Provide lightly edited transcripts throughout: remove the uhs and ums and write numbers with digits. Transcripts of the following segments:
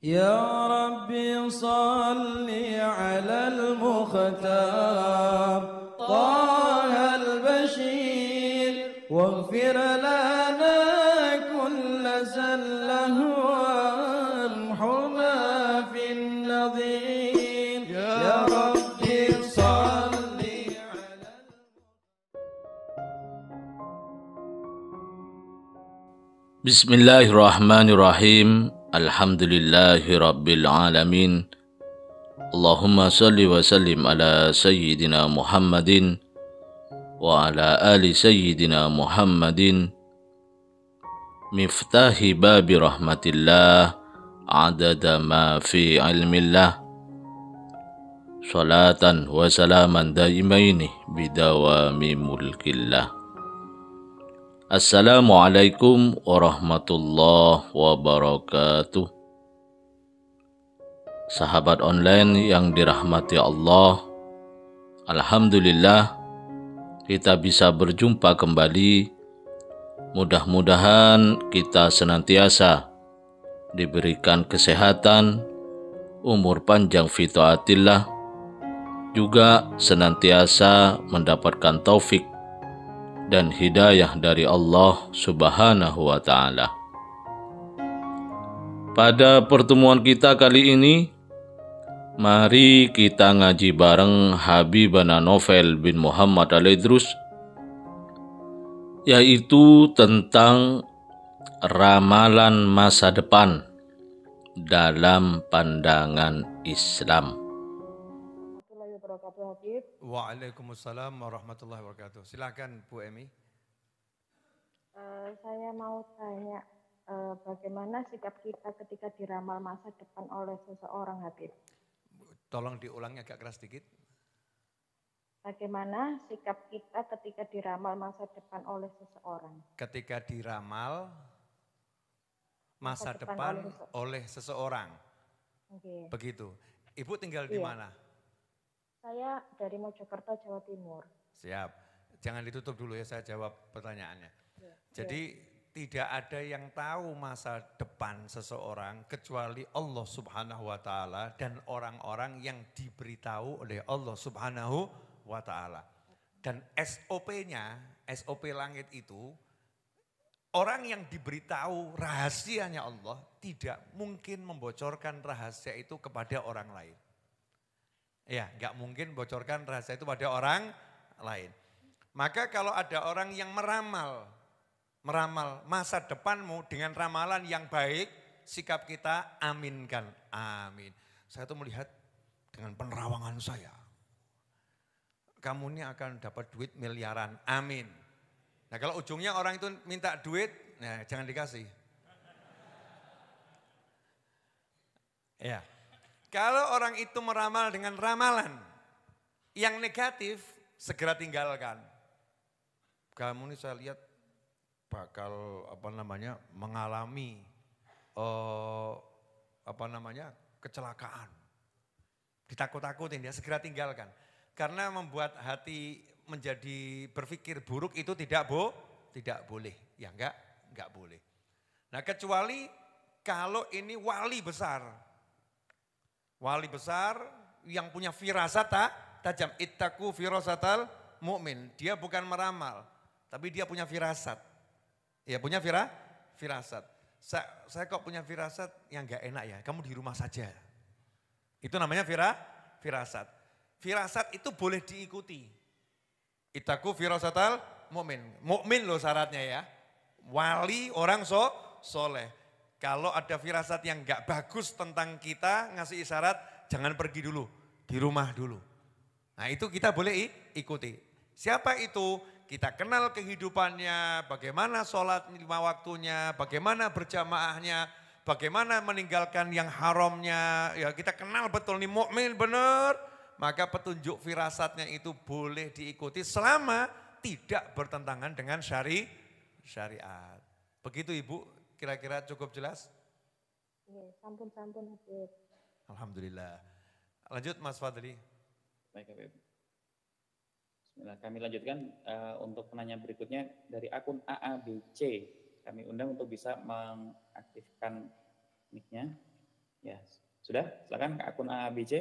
يا ربي صل على المختار طه البشير واغفر لنا كل زله وامحنا في النظير يا ربي صل على Bismillahirrahmanirrahim. Alhamdulillahi rabbil alamin. Allahumma salli wa sallim ala sayyidina Muhammadin wa ala ali sayyidina Muhammadin miftahi babi rahmatillah adada ma fi ilmillah salatan wa salaman daimaini bidawami mulkillah. Assalamualaikum warahmatullahi wabarakatuh. Sahabat online yang dirahmati Allah, alhamdulillah kita bisa berjumpa kembali. Mudah-mudahan kita senantiasa diberikan kesehatan, umur panjang fi taatillah, juga senantiasa mendapatkan taufik dan hidayah dari Allah Subhanahu wa Ta'ala. Pada pertemuan kita kali ini, mari kita ngaji bareng Habibana Novel bin Muhammad Al-Idrus, yaitu tentang ramalan masa depan dalam pandangan Islam. Waalaikumsalam warahmatullahi wabarakatuh. Silakan Bu Emi. Saya mau tanya, bagaimana sikap kita ketika diramal masa depan oleh seseorang, Habib? Tolong diulangi agak keras sedikit. Bagaimana sikap kita ketika diramal masa depan oleh seseorang? Ketika diramal masa depan oleh seseorang. Okay. Begitu. Ibu tinggal di mana? Saya dari Mojokerto, Jawa Timur. Siap. Jangan ditutup dulu ya, saya jawab pertanyaannya. Ya. Jadi tidak ada yang tahu masa depan seseorang kecuali Allah Subhanahu wa Ta'ala dan orang-orang yang diberitahu oleh Allah Subhanahu wa Ta'ala. Dan SOP-nya, SOP langit itu, orang yang diberitahu rahasianya Allah tidak mungkin membocorkan rahasia itu kepada orang lain. Ya, nggak mungkin bocorkan rahasia itu pada orang lain. Maka kalau ada orang yang meramal masa depanmu dengan ramalan yang baik, sikap kita aminkan. Amin. Saya tuh melihat dengan penerawangan saya, kamu ini akan dapat duit miliaran. Amin. Nah kalau ujungnya orang itu minta duit, nah jangan dikasih. Ya. Kalau orang itu meramal dengan ramalan yang negatif, segera tinggalkan. Kamu ini saya lihat bakal mengalami kecelakaan. Ditakut-takutin dia, segera tinggalkan. Karena membuat hati menjadi berpikir buruk itu tidak boleh. Ya enggak boleh. Nah kecuali kalau ini wali besar. Wali besar yang punya firasat tajam. Ittaqu firasatal mu'min. Dia bukan meramal, tapi dia punya firasat. Ya punya firasat. Saya kok punya firasat yang gak enak ya, kamu di rumah saja. Itu namanya firasat. Firasat itu boleh diikuti. Ittaqu firasatal mu'min. Mu'min loh syaratnya ya. Wali orang soleh. Kalau ada firasat yang gak bagus tentang kita, ngasih isyarat, jangan pergi dulu, di rumah dulu. Nah itu kita boleh ikuti. Siapa itu? Kita kenal kehidupannya, bagaimana sholat 5 waktunya, bagaimana berjamaahnya, bagaimana meninggalkan yang haramnya. Ya kita kenal betul nih mukmin benar. Maka petunjuk firasatnya itu boleh diikuti selama tidak bertentangan dengan syariat. Begitu Ibu. Kira-kira cukup jelas? Iya, sampun Habib. Alhamdulillah. Lanjut Mas Fadli. Baik Habib. Bismillah, kami lanjutkan untuk penanya berikutnya dari akun AABC. Kami undang untuk bisa mengaktifkan mic-nya. Ya, sudah. Silakan ke akun ABC.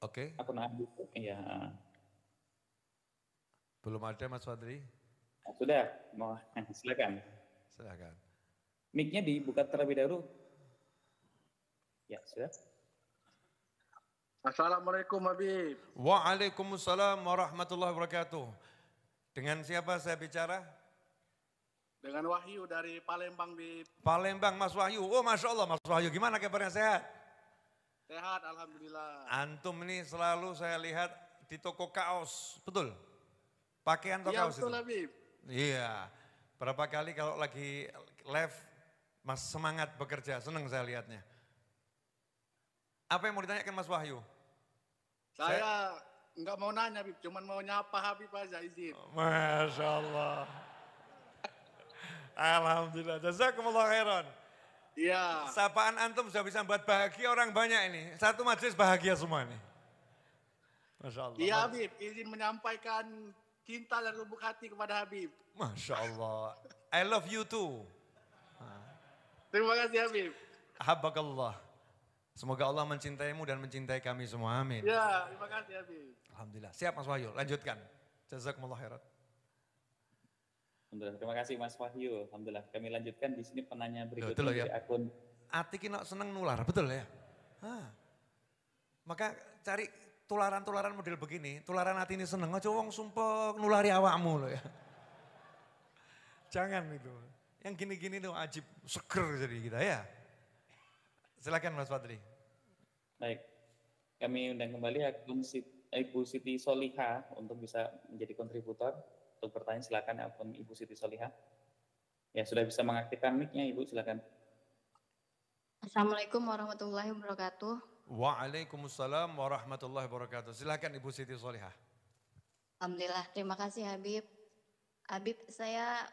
Oke, Akun ABC. Iya. belum ada Mas Fadri, Sudah. Mau silakan. silakan. Mic-nya dibuka terlebih dahulu. Ya, sudah. Assalamualaikum Habib. Waalaikumsalam warahmatullahi wabarakatuh. Dengan siapa saya bicara? Dengan Wahyu dari Palembang, Bib. Palembang, Mas Wahyu. Oh, Masya Allah, Mas Wahyu. Gimana kabarnya, sehat? Sehat, Alhamdulillah. Antum ini selalu saya lihat di toko kaos, betul? Pakaian toko Iya kaos betul itu? Habib. Iya. Berapa kali kalau lagi live, Mas semangat bekerja, senang saya lihatnya. Apa yang mau ditanyakan Mas Wahyu? Saya nggak mau nanya Bib, cuman mau nyapa Habib aja izin. Masya Allah. Alhamdulillah. Jazakumullah khairan. Iya. Sapaan antum sudah bisa membuat bahagia orang banyak ini. Satu majelis bahagia semua ini. Masya Allah. Iya Habib, izin menyampaikan cinta dari lubuk hati kepada Habib. Masya Allah. I love you too. Terima kasih Habib. Ahabakallah. Semoga Allah mencintaimu dan mencintai kami semua. Amin. Ya, terima kasih Habib. Alhamdulillah. Siap Mas Wahyu, lanjutkan. Jazakumullah khairan. Alhamdulillah. Terima kasih Mas Wahyu. Alhamdulillah. Kami lanjutkan di sini penanya berikutnya Betul ya. dari akun. Ati kena seneng nular, betul ya? Maka cari tularan-tularan model begini, tularan hati ini seneng, aja wong sumpah nulari awakmu loh ya. Jangan itu. Yang gini-gini tuh ajib, seger jadi kita ya. Silakan Mas Fadli. Baik. Kami undang kembali akun Ibu Siti Soliha untuk bisa menjadi kontributor. Untuk pertanyaan silakan akun Ibu Siti Soliha. Ya, sudah bisa mengaktifkan mic-nya Ibu, silakan. Assalamualaikum warahmatullahi wabarakatuh. Waalaikumsalam warahmatullahi wabarakatuh. Silakan Ibu Siti Solihah. Alhamdulillah, terima kasih Habib. Habib, saya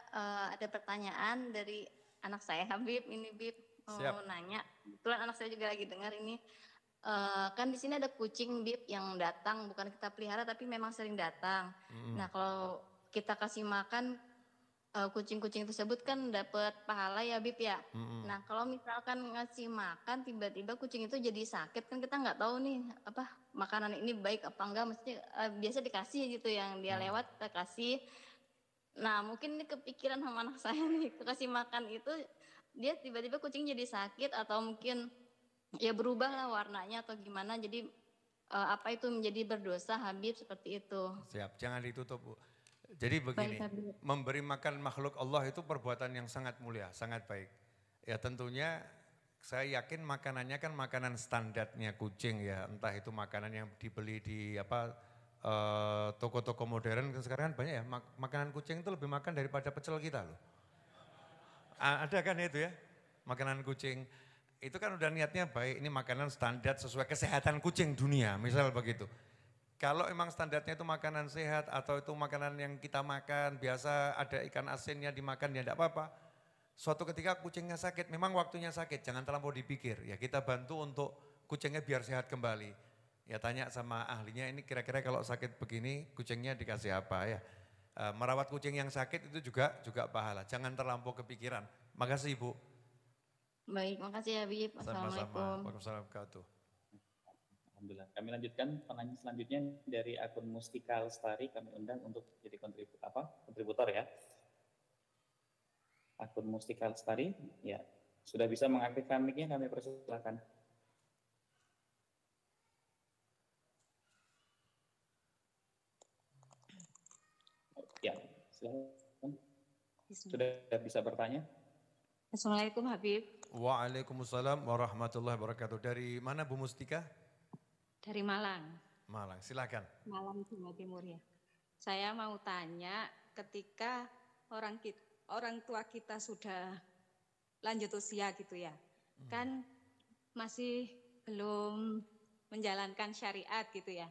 ada pertanyaan dari anak saya Habib. Ini Bib mau nanya. Kebetulan anak saya juga lagi dengar ini. Kan di sini ada kucing Bib yang datang, bukan kita pelihara tapi memang sering datang. Nah kalau kita kasih makan kucing-kucing tersebut kan dapat pahala ya Bib ya. Nah kalau misalkan ngasih makan tiba-tiba kucing itu jadi sakit kan kita nggak tahu nih apa makanan ini baik apa enggak, mesti biasa dikasih gitu yang dia lewat kita kasih. Nah mungkin ini kepikiran sama anak saya nih kasih makan itu dia tiba-tiba kucing jadi sakit atau mungkin ya berubah lah warnanya atau gimana, jadi apa itu menjadi berdosa Habib seperti itu. Siap, jangan ditutup Bu. Jadi begini, memberi makan makhluk Allah itu perbuatan yang sangat mulia, sangat baik. Ya tentunya saya yakin makanannya kan makanan standarnya kucing ya, entah itu makanan yang dibeli di toko-toko modern sekarang kan banyak ya, makanan kucing itu lebih makan daripada pecel kita loh. Ada kan itu ya, makanan kucing. Itu kan udah niatnya baik, ini makanan standar sesuai kesehatan kucing dunia, misal begitu. Kalau emang standarnya itu makanan sehat atau itu makanan yang kita makan, biasa ada ikan asinnya dimakan ya enggak apa-apa. Suatu ketika kucingnya sakit, memang waktunya sakit, jangan terlampau dipikir. Ya kita bantu untuk kucingnya biar sehat kembali. Ya tanya sama ahlinya, ini kira-kira kalau sakit begini kucingnya dikasih apa ya. Merawat kucing yang sakit itu juga pahala, jangan terlampau kepikiran. Makasih Ibu. Baik, makasih Habib. Assalamualaikum. Waalaikumsalam warahmatullahi. Alhamdulillah. Kami lanjutkan penanya selanjutnya dari akun Mustika Lestari. Kami undang untuk jadi kontributor ya. Akun Mustika Lestari, ya sudah bisa mengaktifkan mic-nya, kami persilakan. Ya, silakan. Sudah bisa bertanya. Assalamualaikum Habib. Waalaikumsalam warahmatullahi wabarakatuh. Dari mana Bu Mustika? Dari Malang. Malang, silakan. Malang Jawa Timur ya. Saya mau tanya, ketika orang tua kita sudah lanjut usia gitu ya, kan masih belum menjalankan syariat gitu ya.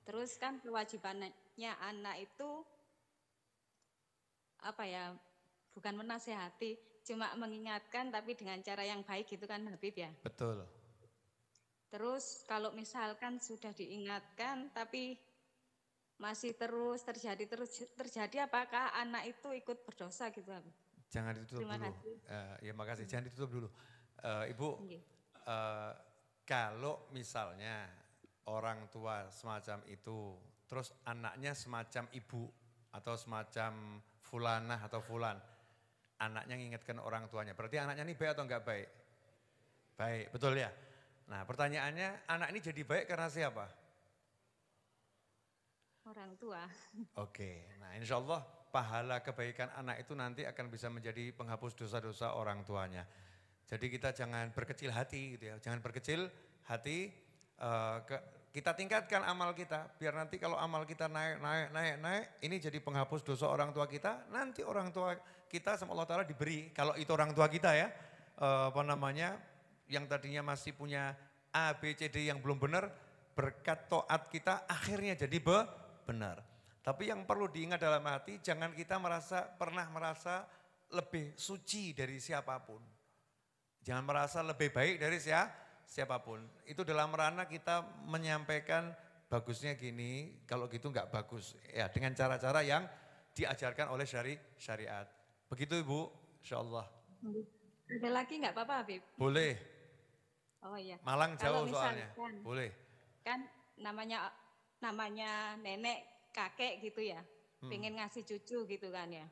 Terus kan kewajibannya anak itu apa ya? Bukan menasehati, cuma mengingatkan tapi dengan cara yang baik gitu kan Habib ya. Betul. Terus kalau misalkan sudah diingatkan tapi masih terus terjadi apakah anak itu ikut berdosa gitu Habib? Jangan ditutup Terima dulu. kasih. Ya makasih, jangan ditutup dulu. Ibu, kalau misalnya orang tua semacam itu, terus anaknya semacam ibu atau semacam fulanah atau fulan, anaknya mengingatkan orang tuanya, berarti anaknya ini baik atau enggak baik? Baik, betul ya? Nah pertanyaannya, anak ini jadi baik karena siapa? Orang tua. Oke, nah insya Allah pahala kebaikan anak itu nanti akan bisa menjadi penghapus dosa-dosa orang tuanya. Jadi kita jangan berkecil hati gitu ya, jangan berkecil hati, kita tingkatkan amal kita, biar nanti kalau amal kita naik, ini jadi penghapus dosa orang tua kita, nanti orang tua kita sama Allah Ta'ala diberi, kalau itu orang tua kita ya, yang tadinya masih punya A, B, C, D yang belum benar, berkat taat kita akhirnya jadi benar. Tapi yang perlu diingat dalam hati, jangan kita pernah merasa lebih suci dari siapapun. Jangan merasa lebih baik dari siapapun. Itu dalam ranah kita menyampaikan bagusnya gini, kalau gitu enggak bagus. Ya dengan cara-cara yang diajarkan oleh syariat. Begitu Ibu, insya-Allah. Ada lagi enggak apa-apa Habib? Boleh. Oh iya. Malang jauh soalnya. Boleh. Kan namanya nenek, kakek gitu ya. Pengen ngasih cucu gitu kan ya.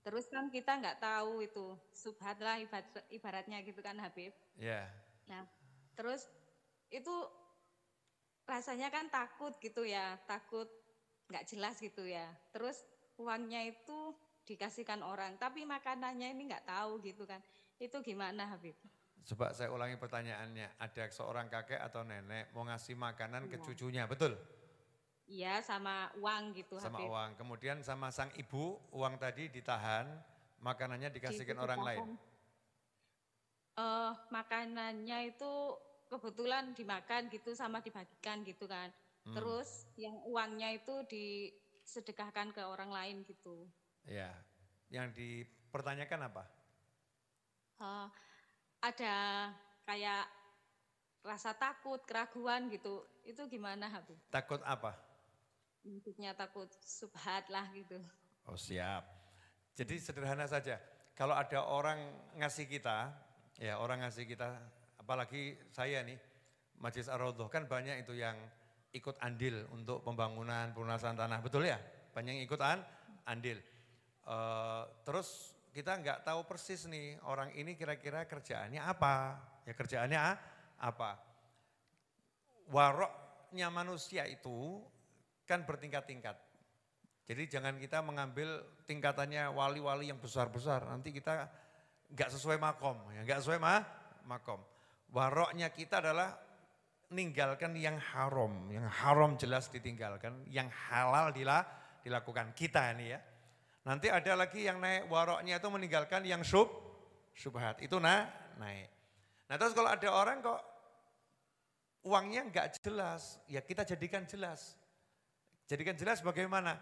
Terus kan kita nggak tahu itu subhat lah ibaratnya gitu kan Habib. Iya. Nah terus itu rasanya kan takut gitu ya, takut nggak jelas gitu ya. Terus uangnya itu dikasihkan orang, tapi makanannya ini nggak tahu gitu kan. Itu gimana Habib? Coba saya ulangi pertanyaannya, ada seorang kakek atau nenek mau ngasih makanan ke cucunya, betul? Iya sama uang gitu sama Habib. Uang, kemudian sama sang ibu uang tadi ditahan, makanannya dikasihkan orang lain. Makanannya itu kebetulan dimakan gitu sama dibagikan gitu kan. Terus yang uangnya itu disedekahkan ke orang lain gitu. Ya, yang dipertanyakan apa? Ada kayak rasa takut, keraguan gitu. Itu gimana Habib? Takut apa? Maksudnya takut subhat lah gitu. Oh siap. Jadi sederhana saja. Kalau ada orang ngasih kita, ya orang ngasih kita, apalagi saya nih, Majelis Ar-Raudhah kan banyak itu yang ikut andil untuk pembangunan, pelunasan tanah, betul ya? Banyak yang ikut andil. Terus kita nggak tahu persis nih orang ini kira-kira kerjaannya apa? Ya kerjaannya apa? Waroknya manusia itu kan bertingkat-tingkat. Jadi jangan kita mengambil tingkatannya wali-wali yang besar-besar. Nanti kita nggak sesuai makom, ya nggak sesuai makom. Waroknya kita adalah ninggalkan yang haram jelas ditinggalkan, yang halal dilakukan kita ini ya. Nanti ada lagi yang naik waroknya itu meninggalkan yang subhat, itu naik. Nah terus kalau ada orang kok uangnya nggak jelas, ya kita jadikan jelas. Jadikan jelas bagaimana?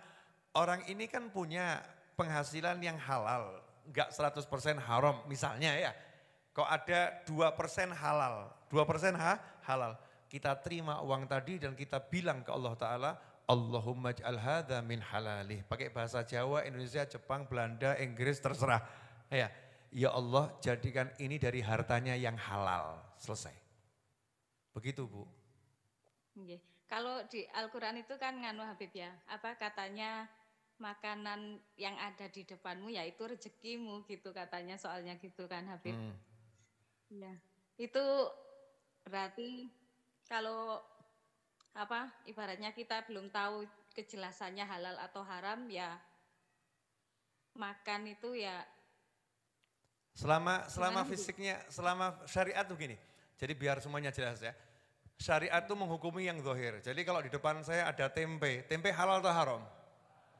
Orang ini kan punya penghasilan yang halal, nggak 100% haram misalnya ya. Kok ada 2% halal, 2% halal. Kita terima uang tadi dan kita bilang ke Allah Ta'ala, Allahumma ij'al hadza min halalih. Pakai bahasa Jawa, Indonesia, Jepang, Belanda, Inggris, terserah. Ya Allah, jadikan ini dari hartanya yang halal. Selesai. Begitu Bu. Okay. Kalau di Al-Quran itu kan nganu Habib ya, apa katanya makanan yang ada di depanmu yaitu rezekimu gitu katanya, soalnya gitu kan Habib. Ya, itu berarti kalau apa ibaratnya kita belum tahu kejelasannya halal atau haram ya makan itu ya selama fisiknya, selama syariat tuh gini. Jadi biar semuanya jelas ya. Syariat itu menghukumi yang zahir. Jadi kalau di depan saya ada tempe halal atau haram?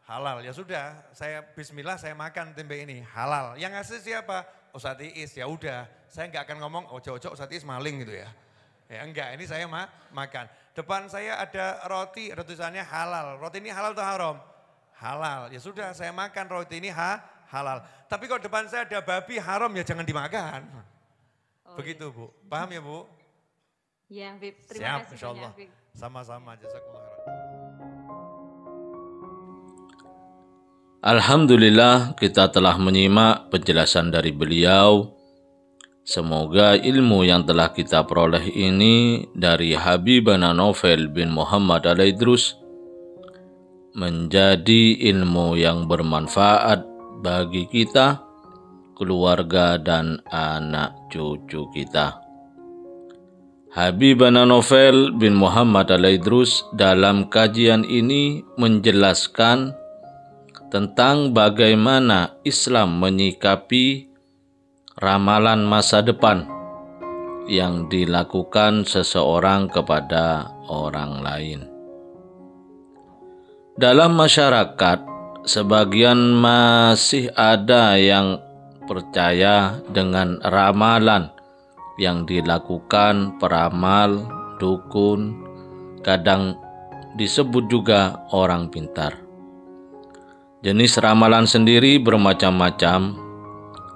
Halal. Ya sudah, saya bismillah saya makan tempe ini, halal. Yang ngasih siapa? Ustadz Iis. Ya udah, saya nggak akan ngomong ojo-ojo Ustadz Iis maling gitu ya. Ya enggak, ini saya makan. Depan saya ada roti, tulisannya halal. Roti ini halal atau haram? Halal. Ya sudah, saya makan roti ini halal. Tapi kalau depan saya ada babi haram ya jangan dimakan. Begitu Bu. Paham ya Bu? Ya, Habib. Terima kasih insyaallah. banyak, Habib. Sama-sama, jazakumullah khairan. Alhamdulillah kita telah menyimak penjelasan dari beliau. Semoga ilmu yang telah kita peroleh ini dari Habibana Novel bin Muhammad Al-Idrus menjadi ilmu yang bermanfaat bagi kita, keluarga, dan anak cucu kita. Habibana Novel bin Muhammad Al-Idrus dalam kajian ini menjelaskan tentang bagaimana Islam menyikapi ramalan masa depan yang dilakukan seseorang kepada orang lain. Dalam masyarakat, sebagian masih ada yang percaya dengan ramalan yang dilakukan peramal, dukun, kadang disebut juga orang pintar. Jenis ramalan sendiri bermacam-macam.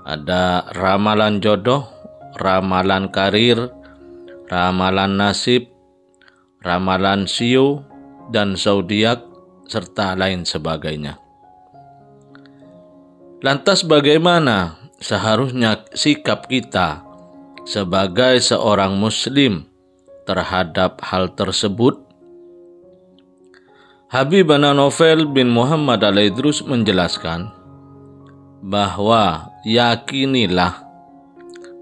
Ada ramalan jodoh, ramalan karir, ramalan nasib, ramalan shio dan zodiak, serta lain sebagainya. Lantas bagaimana seharusnya sikap kita sebagai seorang muslim terhadap hal tersebut? Habibana Novel bin Muhammad Al-Idrus menjelaskan bahwa yakinilah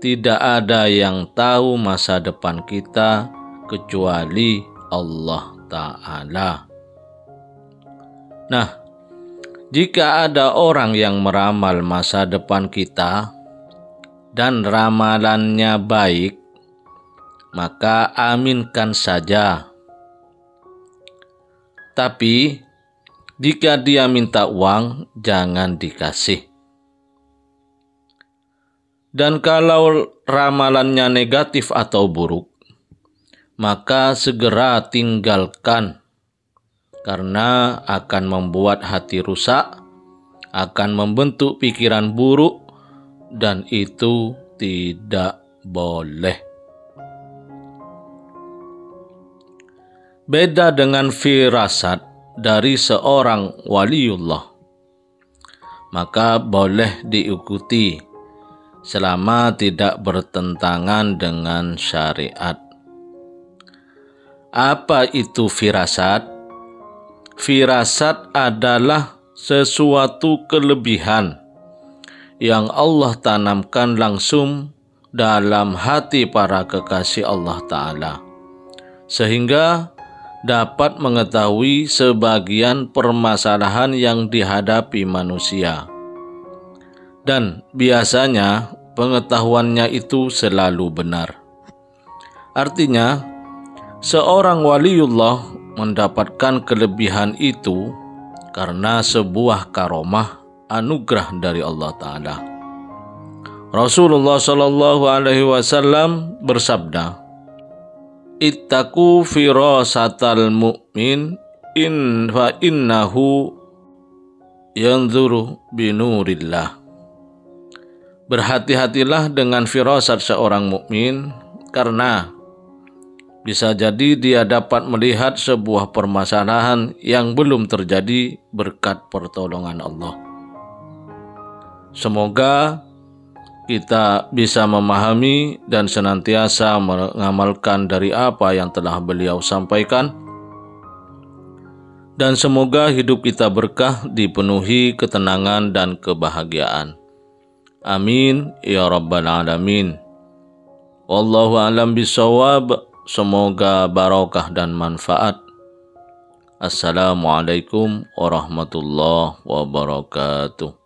tidak ada yang tahu masa depan kita kecuali Allah Ta'ala. Nah, jika ada orang yang meramal masa depan kita dan ramalannya baik, maka aminkan saja. Tapi jika dia minta uang, jangan dikasih. Dan kalau ramalannya negatif atau buruk, maka segera tinggalkan, karena akan membuat hati rusak, akan membentuk pikiran buruk, dan itu tidak boleh. Beda dengan firasat dari seorang waliullah, maka boleh diikuti selama tidak bertentangan dengan syariat. Apa itu firasat? Firasat adalah sesuatu kelebihan yang Allah tanamkan langsung dalam hati para kekasih Allah Ta'ala, sehingga dapat mengetahui sebagian permasalahan yang dihadapi manusia. Dan biasanya pengetahuannya itu selalu benar. Artinya, seorang waliullah mendapatkan kelebihan itu karena sebuah karomah anugerah dari Allah Ta'ala. Rasulullah SAW bersabda, "Ittaqu firasatal mu'min fa innahu yanzuru binurillah." Berhati-hatilah dengan firasat seorang mukmin, karena bisa jadi dia dapat melihat sebuah permasalahan yang belum terjadi berkat pertolongan Allah. Semoga kita bisa memahami dan senantiasa mengamalkan dari apa yang telah beliau sampaikan, dan semoga hidup kita berkah, dipenuhi ketenangan dan kebahagiaan. Amin ya rabbal alamin. Wallahu a'lam bishawab. Semoga barokah dan manfaat. Assalamualaikum warahmatullahi wabarakatuh.